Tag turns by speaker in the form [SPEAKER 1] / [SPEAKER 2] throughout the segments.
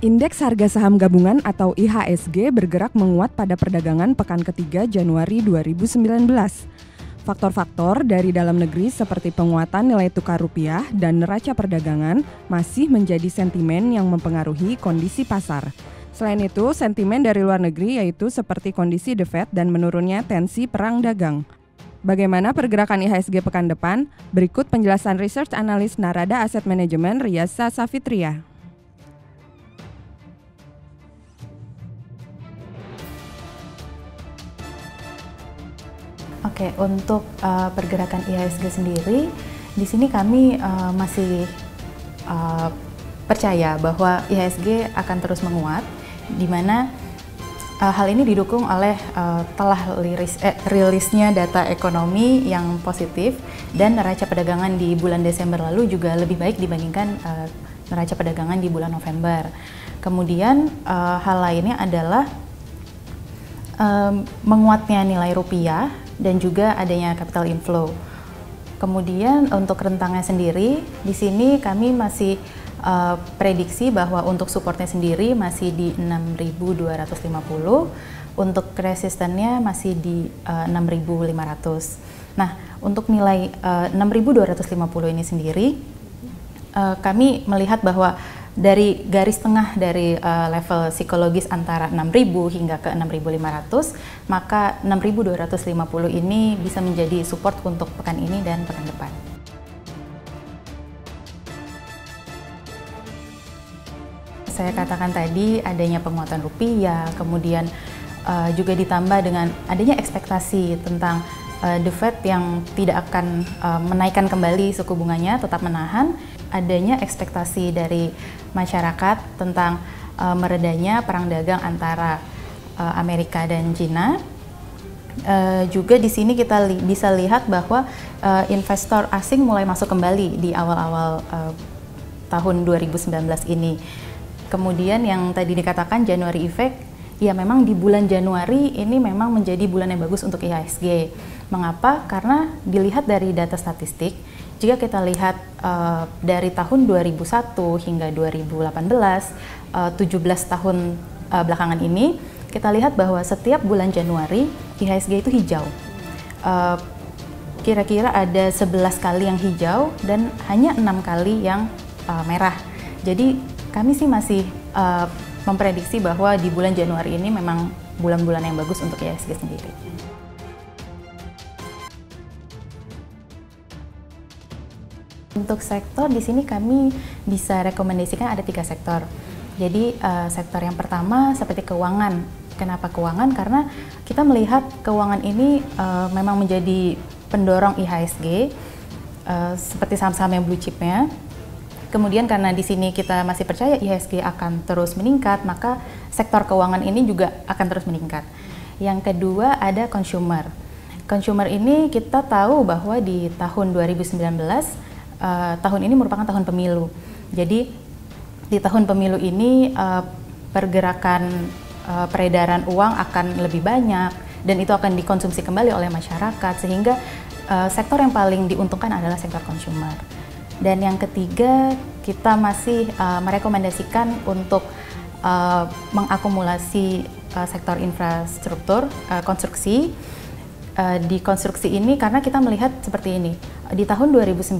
[SPEAKER 1] Indeks harga saham gabungan atau IHSG bergerak menguat pada perdagangan pekan ketiga Januari 2019. Faktor-faktor dari dalam negeri seperti penguatan nilai tukar rupiah dan neraca perdagangan masih menjadi sentimen yang mempengaruhi kondisi pasar. Selain itu, sentimen dari luar negeri yaitu seperti kondisi The Fed dan menurunnya tensi perang dagang. Bagaimana pergerakan IHSG pekan depan? Berikut penjelasan Research Analis Narada Asset Management Riyasa Safitria.
[SPEAKER 2] Oke, untuk pergerakan IHSG sendiri, di sini kami masih percaya bahwa IHSG akan terus menguat, di mana hal ini didukung oleh telah rilisnya data ekonomi yang positif dan neraca perdagangan di bulan Desember lalu juga lebih baik dibandingkan neraca perdagangan di bulan November. Kemudian hal lainnya adalah menguatnya nilai rupiah dan juga adanya capital inflow. Kemudian untuk rentangnya sendiri, di sini kami masih prediksi bahwa untuk supportnya sendiri masih di 6.250, untuk resistennya masih di 6.500. Nah, untuk nilai 6.250 ini sendiri, kami melihat bahwa dari garis tengah dari level psikologis antara 6.000 hingga ke 6.500, maka 6.250 ini bisa menjadi support untuk pekan ini dan pekan depan. Saya katakan tadi adanya penguatan rupiah, kemudian juga ditambah dengan adanya ekspektasi tentang The Fed yang tidak akan menaikkan kembali suku bunganya, tetap menahan. Adanya ekspektasi dari masyarakat tentang meredanya perang dagang antara Amerika dan China. Juga di sini kita bisa lihat bahwa investor asing mulai masuk kembali di awal-awal tahun 2019 ini. Kemudian yang tadi dikatakan January effect, ya memang di bulan Januari ini memang menjadi bulan yang bagus untuk IHSG. Mengapa? Karena dilihat dari data statistik, jika kita lihat dari tahun 2001 hingga 2018, 17 tahun belakangan ini, kita lihat bahwa setiap bulan Januari IHSG itu hijau. Kira-kira ada 11 kali yang hijau dan hanya 6 kali yang merah. Jadi kami sih masih memprediksi bahwa di bulan Januari ini memang bulan-bulan yang bagus untuk IHSG sendiri. Untuk sektor di sini kami bisa rekomendasikan ada 3 sektor. Jadi sektor yang pertama seperti keuangan. Kenapa keuangan? Karena kita melihat keuangan ini memang menjadi pendorong IHSG seperti saham-saham yang blue chipnya. Kemudian karena di sini kita masih percaya IHSG akan terus meningkat, maka sektor keuangan ini juga akan terus meningkat. Yang kedua ada consumer. Consumer ini kita tahu bahwa di tahun 2019 tahun ini merupakan tahun pemilu. Jadi di tahun pemilu ini pergerakan peredaran uang akan lebih banyak dan itu akan dikonsumsi kembali oleh masyarakat, sehingga sektor yang paling diuntungkan adalah sektor consumer. Dan yang ketiga, kita masih merekomendasikan untuk mengakumulasi sektor infrastruktur, konstruksi. Di konstruksi ini karena kita melihat seperti ini, di tahun 2019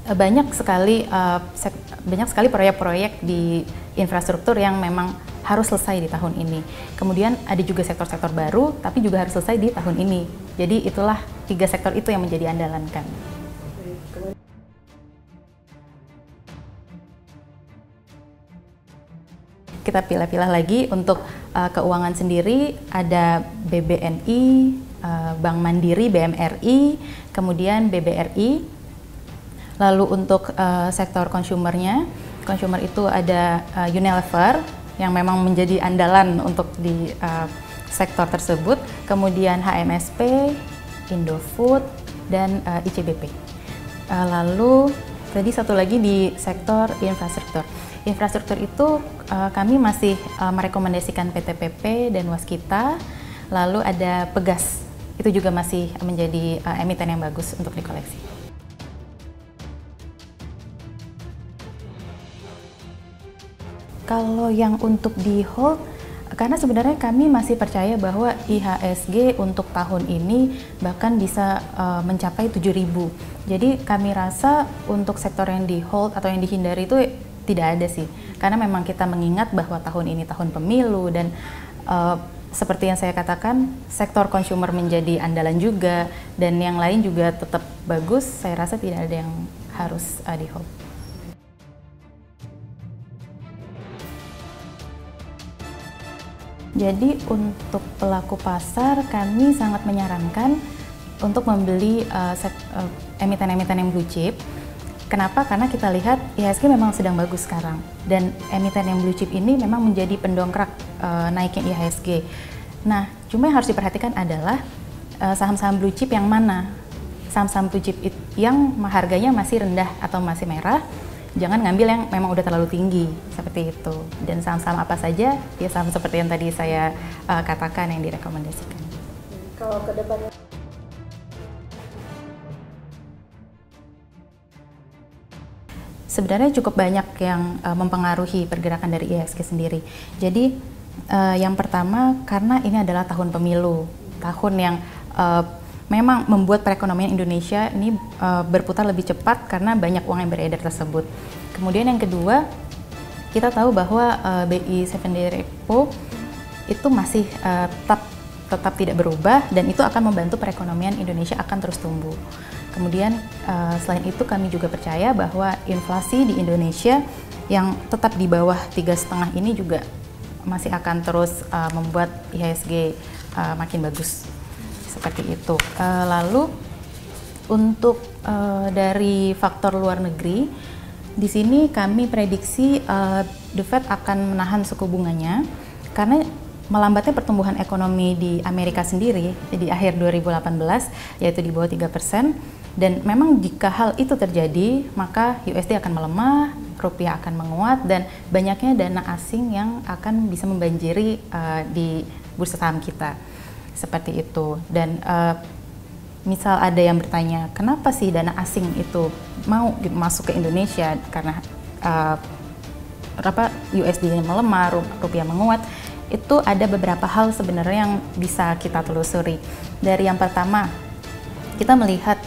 [SPEAKER 2] banyak sekali proyek-proyek di infrastruktur yang memang harus selesai di tahun ini. Kemudian ada juga sektor-sektor baru tapi juga harus selesai di tahun ini. Jadi itulah 3 sektor itu yang menjadi andalan kami. Kita pilah-pilah lagi untuk keuangan sendiri, ada BBNI, Bank Mandiri, BMRI, kemudian BBRI. Lalu untuk sektor consumer itu ada Unilever yang memang menjadi andalan untuk di sektor tersebut, kemudian HMSP, Indofood, dan ICBP. Lalu tadi satu lagi di sektor infrastruktur. Infrastruktur itu kami masih merekomendasikan PTPP dan Waskita, lalu ada Pegas, itu juga masih menjadi emiten yang bagus untuk dikoleksi. Kalau yang untuk di hold, karena sebenarnya kami masih percaya bahwa IHSG untuk tahun ini bahkan bisa mencapai 7.000. Jadi kami rasa untuk sektor yang di hold atau yang dihindari itu tidak ada sih. Karena memang kita mengingat bahwa tahun ini tahun pemilu dan seperti yang saya katakan, sektor consumer menjadi andalan juga dan yang lain juga tetap bagus. Saya rasa tidak ada yang harus di hold. Jadi untuk pelaku pasar kami sangat menyarankan untuk membeli emiten-emiten yang blue chip. Kenapa? Karena kita lihat IHSG memang sedang bagus sekarang dan emiten yang blue chip ini memang menjadi pendongkrak naiknya IHSG. Nah, cuma yang harus diperhatikan adalah saham-saham blue chip yang mana? Saham-saham blue chip yang harganya masih rendah atau masih merah, jangan ngambil yang memang udah terlalu tinggi, seperti itu. Dan saham-saham apa saja? Ya saham seperti yang tadi saya katakan yang direkomendasikan.
[SPEAKER 1] Kalau ke depannya
[SPEAKER 2] sebenarnya cukup banyak yang mempengaruhi pergerakan dari IHSG sendiri. Jadi yang pertama karena ini adalah tahun pemilu, tahun yang memang membuat perekonomian Indonesia ini berputar lebih cepat karena banyak uang yang beredar tersebut. Kemudian yang kedua, kita tahu bahwa BI 7-day repo itu masih tetap tidak berubah dan itu akan membantu perekonomian Indonesia akan terus tumbuh. Kemudian selain itu kami juga percaya bahwa inflasi di Indonesia yang tetap di bawah 3,5 ini juga masih akan terus membuat IHSG makin bagus, seperti itu. Lalu untuk dari faktor luar negeri, di sini kami prediksi The Fed akan menahan suku bunganya karena melambatnya pertumbuhan ekonomi di Amerika sendiri di akhir 2018 yaitu di bawah 3%. Dan memang jika hal itu terjadi, maka USD akan melemah, rupiah akan menguat, dan banyaknya dana asing yang akan bisa membanjiri di bursa saham kita. Seperti itu. Dan misal ada yang bertanya, kenapa sih dana asing itu mau masuk ke Indonesia? Karena USD melemah, rupiah menguat. Itu ada beberapa hal sebenarnya yang bisa kita telusuri. Dari yang pertama, kita melihat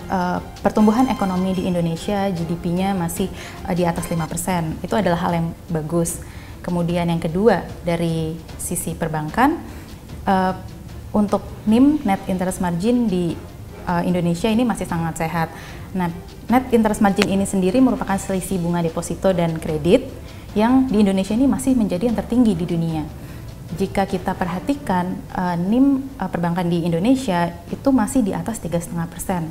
[SPEAKER 2] pertumbuhan ekonomi di Indonesia, GDP-nya masih di atas 5%. Itu adalah hal yang bagus. Kemudian yang kedua, dari sisi perbankan, untuk NIM, Net Interest Margin di Indonesia ini masih sangat sehat. Nah, Net Interest Margin ini sendiri merupakan selisih bunga deposito dan kredit yang di Indonesia ini masih menjadi yang tertinggi di dunia. Jika kita perhatikan NIM perbankan di Indonesia itu masih di atas 3,5%.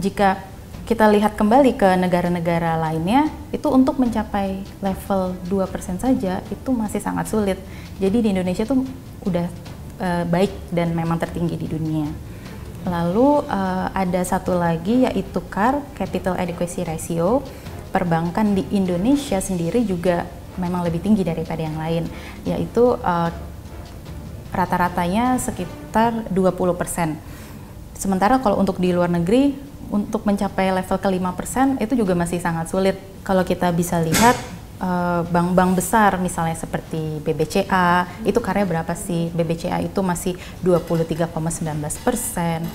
[SPEAKER 2] Jika kita lihat kembali ke negara-negara lainnya, itu untuk mencapai level 2% saja itu masih sangat sulit. Jadi di Indonesia tuh udah baik dan memang tertinggi di dunia. Lalu ada satu lagi yaitu CAR, Capital Adequacy Ratio. Perbankan di Indonesia sendiri juga memang lebih tinggi daripada yang lain, yaitu rata-ratanya sekitar 20%. Sementara kalau untuk di luar negeri, untuk mencapai level ke 5% itu juga masih sangat sulit. Kalau kita bisa lihat bank-bank besar misalnya seperti BBCA, itu karya berapa sih? BBCA itu masih 23,19%,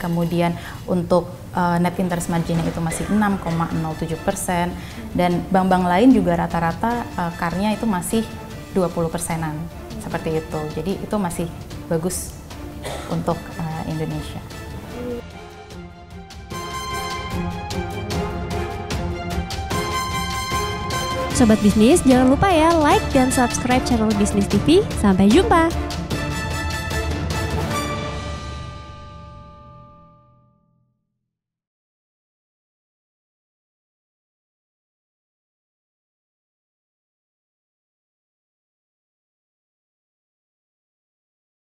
[SPEAKER 2] kemudian untuk net interest margin itu masih 6,07%, dan bank-bank lain juga rata-rata karnya itu masih 20%-an, seperti itu. Jadi itu masih bagus untuk Indonesia.
[SPEAKER 3] Sobat bisnis, jangan lupa ya like dan subscribe channel Bisnis TV. Sampai jumpa!